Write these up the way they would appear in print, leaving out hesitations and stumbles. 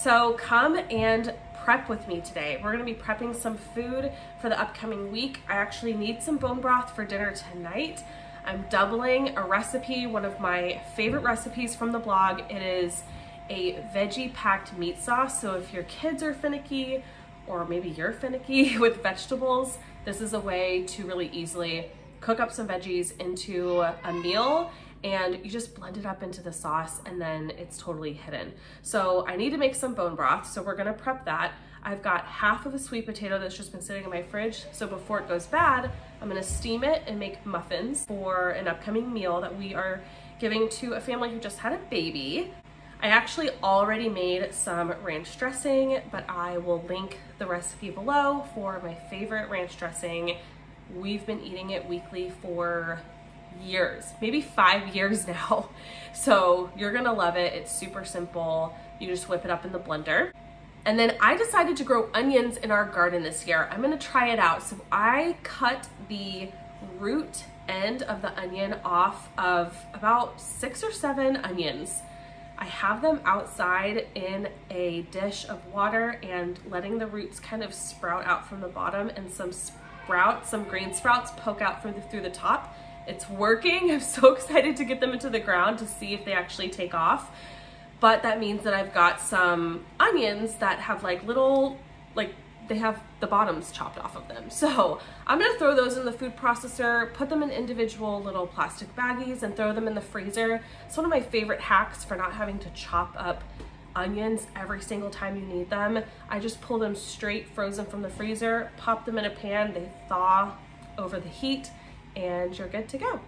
So come and prep with me today. We're gonna be prepping some food for the upcoming week. I actually need some bone broth for dinner tonight. I'm doubling a recipe, one of my favorite recipes from the blog. It is a veggie packed meat sauce. So if your kids are finicky, or maybe you're finicky with vegetables, this is a way to really easily cook up some veggies into a meal, and you just blend it up into the sauce and then it's totally hidden. So I need to make some bone broth, so we're gonna prep that. I've got half of a sweet potato that's just been sitting in my fridge, so before it goes bad, I'm gonna steam it and make muffins for an upcoming meal that we are giving to a family who just had a baby. I actually already made some ranch dressing, but I will link the recipe below for my favorite ranch dressing. We've been eating it weekly for years, maybe 5 years now. So you're gonna love it. It's super simple. You just whip it up in the blender. And then I decided to grow onions in our garden this year. I'm gonna try it out. So I cut the root end of the onion off of about 6 or 7 onions. I have them outside in a dish of water and letting the roots kind of sprout out from the bottom, and some green sprouts poke out through the top. It's working. I'm so excited to get them into the ground to see if they actually take off. But that means that I've got some onions that have they have the bottoms chopped off of them. So I'm gonna throw those in the food processor, put them in individual little plastic baggies and throw them in the freezer. It's one of my favorite hacks for not having to chop up onions every single time you need them. I just pull them straight frozen from the freezer, pop them in a pan, they thaw over the heat, and you're good to go.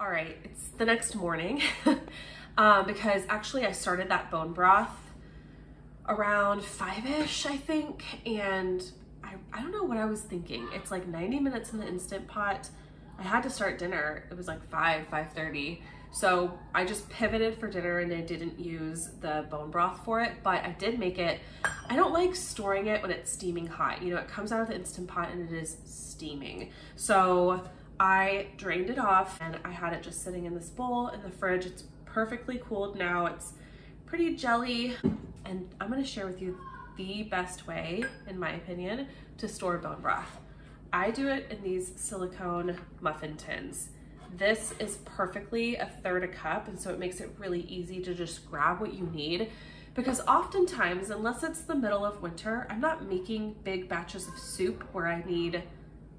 All right, it's the next morning because actually I started that bone broth around 5-ish, I think, and I don't know what I was thinking. It's like 90 minutes in the Instant Pot. I had to start dinner. It was like 5:30. So I just pivoted for dinner and I didn't use the bone broth for it, but I did make it. I don't like storing it when it's steaming hot. You know, it comes out of the Instant Pot and it is steaming. So I drained it off and I had it just sitting in this bowl in the fridge. It's perfectly cooled now. It's pretty jelly, and I'm gonna share with you the best way, in my opinion, to store bone broth. I do it in these silicone muffin tins. This is perfectly 1/3 cup, and so it makes it really easy to just grab what you need, because oftentimes, unless it's the middle of winter, I'm not making big batches of soup where I need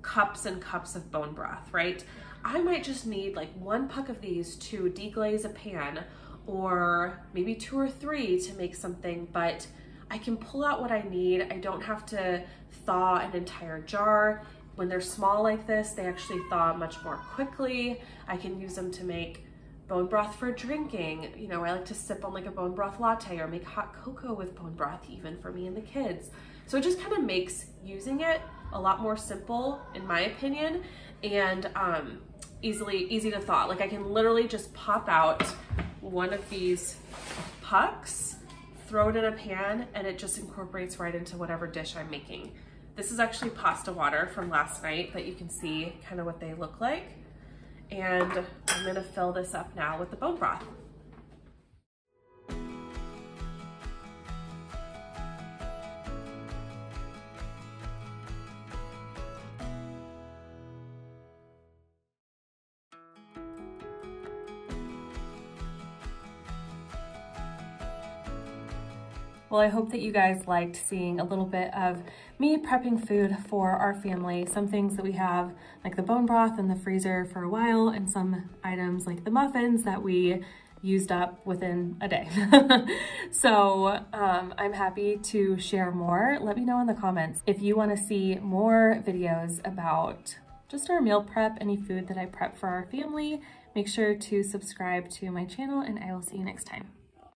cups and cups of bone broth, right? I might just need like 1 puck of these to deglaze a pan, or maybe 2 or 3 to make something, but I can pull out what I need. I don't have to thaw an entire jar. When they're small like this, they actually thaw much more quickly. I can use them to make bone broth for drinking. You know, I like to sip on like a bone broth latte or make hot cocoa with bone broth even for me and the kids. So it just kind of makes using it a lot more simple, in my opinion, and easy to thaw. Like I can literally just pop out one of these pucks, throw it in a pan, and it just incorporates right into whatever dish I'm making. This is actually pasta water from last night that you can see kind of what they look like. And I'm gonna fill this up now with the bone broth. Well, I hope that you guys liked seeing a little bit of me prepping food for our family. Some things that we have, like the bone broth in the freezer for a while, and some items like the muffins that we used up within a day. So I'm happy to share more. Let me know in the comments if you want to see more videos about just our meal prep, any food that I prep for our family. Make sure to subscribe to my channel, and I will see you next time.